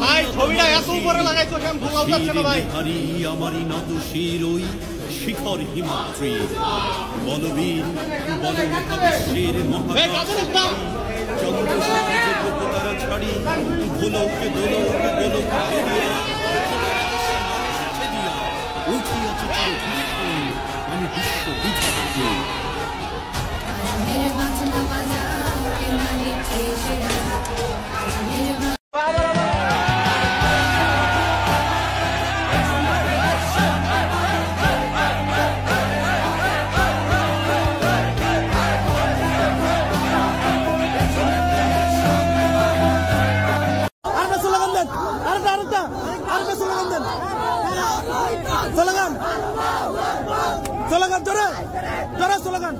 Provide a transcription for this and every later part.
ভাই ছবিটা এত উপরে লাগাইছো কেন ভোলাও যাচ্ছে না ভাই আমারই নত শিরই শিখর হিমাদ্রি বলবীর বলবীর মহাকাশ চন্দ্র ছাড়ি ভোলকে উঠিয়াছে আমি বিশ্ব বিধাত্রী স্লোগান জোরে জোরে স্লোগান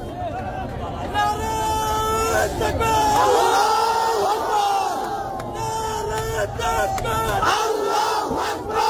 আল্লাহু আকবার